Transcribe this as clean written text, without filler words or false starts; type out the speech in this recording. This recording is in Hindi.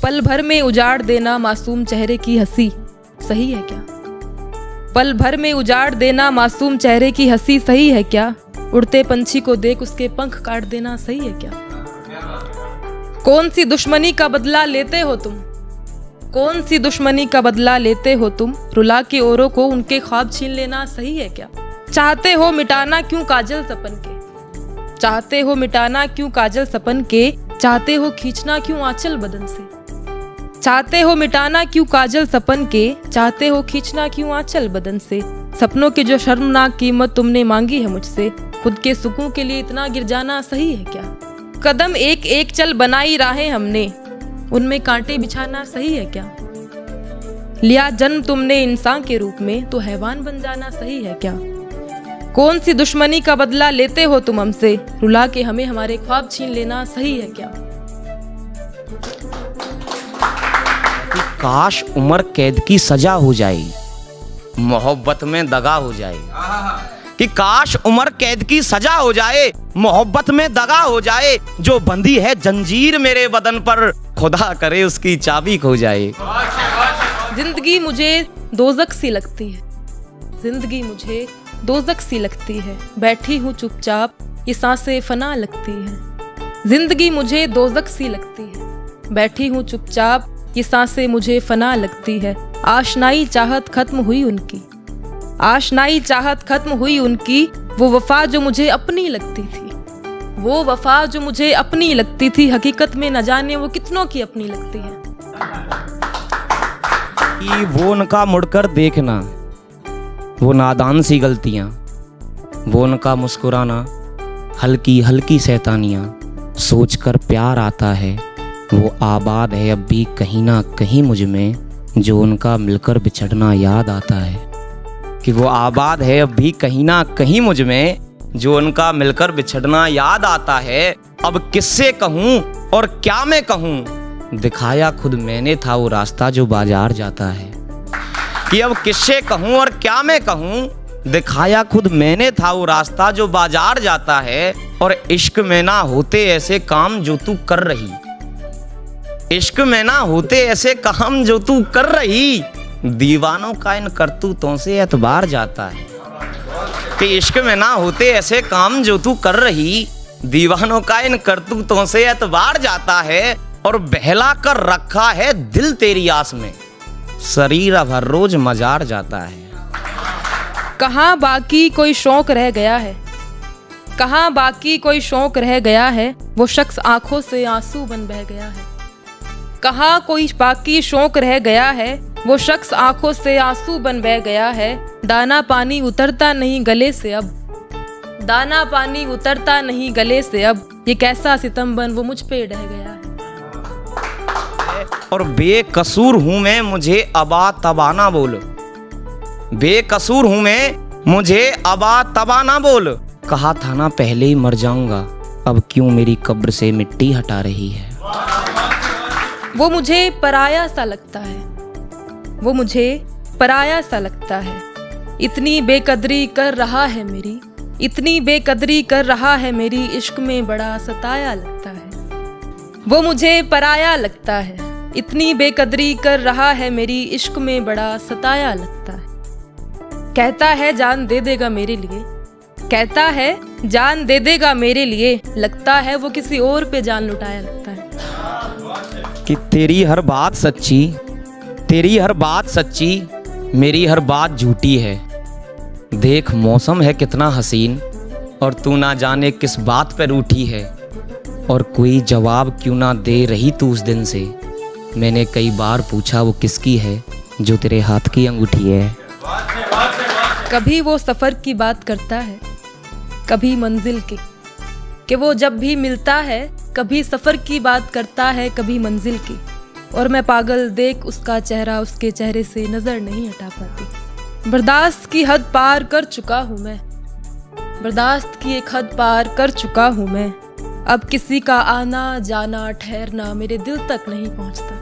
पल भर में उजाड़ देना मासूम चेहरे की हंसी सही है क्या? पल भर में उजाड़ देना मासूम चेहरे की हंसी सही है क्या? उड़ते पंछी को देख उसके पंख काट देना सही है क्या? कौन सी दुश्मनी का बदला लेते हो तुम? कौन सी दुश्मनी का बदला लेते हो तुम? रुला के औरों को उनके ख्वाब छीन लेना सही है क्या? चाहते हो मिटाना क्यों काजल सपन के? चाहते हो मिटाना क्यों काजल सपन के? चाहते हो खींचना क्यों आंचल बदन से? चाहते हो मिटाना क्यों काजल सपन के? चाहते हो खींचना क्यों आंचल बदन से? सपनों की जो शर्मनाक कीमत तुमने मांगी है मुझसे, खुद के सुकून के लिए इतना गिर जाना सही है क्या? कदम एक एक चल बनाई राहें हमने, उनमें कांटे बिछाना सही है क्या? लिया जन्म तुमने इंसान के रूप में, तो हैवान बन जाना सही है क्या? कौन सी दुश्मनी का बदला लेते हो तुम हमसे? रुला के हमें हमारे ख्वाब छीन लेना सही है क्या? काश उम्र कैद की सजा हो जाए, मोहब्बत में दगा हो जाए। कि काश उम्र कैद की सजा हो जाए, मोहब्बत में दगा हो जाए। जो बंदी है जंजीर मेरे बदन पर, खुदा करे उसकी चाबी खो जाए। जिंदगी मुझे दोज़ख सी लगती है, जिंदगी मुझे दोज़ख सी लगती है। बैठी हूँ चुपचाप ये सांसें फना लगती है। जिंदगी मुझे दोज़ख सी लगती है, बैठी हूँ चुपचाप ये सांसें मुझे फना लगती है। आशनाई चाहत खत्म हुई उनकी, आशनाई चाहत खत्म हुई उनकी। वो वफा जो मुझे अपनी लगती थी, वो वफा जो मुझे अपनी लगती थी, हकीकत में न जाने वो कितनों की अपनी लगती है। कि वो उनका मुड़कर देखना, वो नादान सी गलतियाँ, वो उनका मुस्कुराना, हल्की हल्की शैतानियाँ। सोचकर प्यार आता है, वो आबाद है अब भी कहीं ना कहीं मुझ में, जो उनका मिलकर बिछड़ना याद आता है। कि वो आबाद है अब भी कहीं ना कहीं मुझ में, जो उनका मिलकर बिछड़ना याद आता है। अब किससे कहूँ और क्या मैं कहूँ, दिखाया खुद मैंने था वो रास्ता जो बाजार जाता है। कि अब किससे कहूँ और क्या मैं कहूँ, दिखाया खुद मैंने था वो रास्ता जो बाजार जाता है। और इश्क में ना होते ऐसे काम जो तू कर रही, इश्क में ना होते ऐसे काम जो तू कर रही, दीवानों का इन करतूतों से एतबार जाता है। कि इश्क में ना होते ऐसे काम जो तू कर रही, दीवानों का इन करतूतों से एतबार जाता है। और बहला कर रखा है दिल तेरी आस में, शरीर अब हर रोज मजार जाता है। कहाँ बाकी कोई शौक रह गया है, कहाँ बाकी कोई शौक रह गया है, वो शख्स आंखों से आंसू बन बह गया है। कहाँ कोई बाकी शौक रह गया है, वो शख्स आंखों से आंसू बन बह गया है। दाना पानी उतरता नहीं गले से अब, दाना पानी उतरता नहीं गले से अब, ये कैसा सितम बन वो मुझ पे ढह गया है। और बेकसूर हूं मैं, मुझे अबा तबा ना बोल, बेकसूर हूं मैं, मुझे अबा तबा ना बोल। कहा था ना पहले ही मर जाऊंगा, अब क्यों मेरी कब्र से मिट्टी हटा रही है। वो मुझे पराया सा लगता है, वो मुझे पराया सा लगता है। इतनी बेकदरी कर रहा है मेरी, इतनी बेकदरी कर रहा है मेरी, इश्क में बड़ा सताया लगता है। वो मुझे पराया लगता है, इतनी बेकदरी कर रहा है मेरी, इश्क में बड़ा सताया लगता है। कहता है जान दे देगा मेरे लिए, कहता है जान दे देगा मेरे लिए, लगता है वो किसी और पे जान लुटाया लगता है। कि तेरी हर बात सच्ची, तेरी हर बात सच्ची, मेरी हर बात झूठी है। देख मौसम है कितना हसीन, और तू ना जाने किस बात पर रूठी है। और कोई जवाब क्यों ना दे रही तू उस दिन से, मैंने कई बार पूछा वो किसकी है, जो तेरे हाथ की अंगूठी है। कभी वो सफ़र की बात करता है, कभी मंजिल की, कि वो जब भी मिलता है, कभी सफ़र की बात करता है, कभी मंजिल की। और मैं पागल देख उसका चेहरा, उसके चेहरे से नज़र नहीं हटा पाती। बर्दाश्त की हद पार कर चुका हूँ मैं, बर्दाश्त की एक हद पार कर चुका हूँ मैं। अब किसी का आना जाना ठहरना मेरे दिल तक नहीं पहुँचता।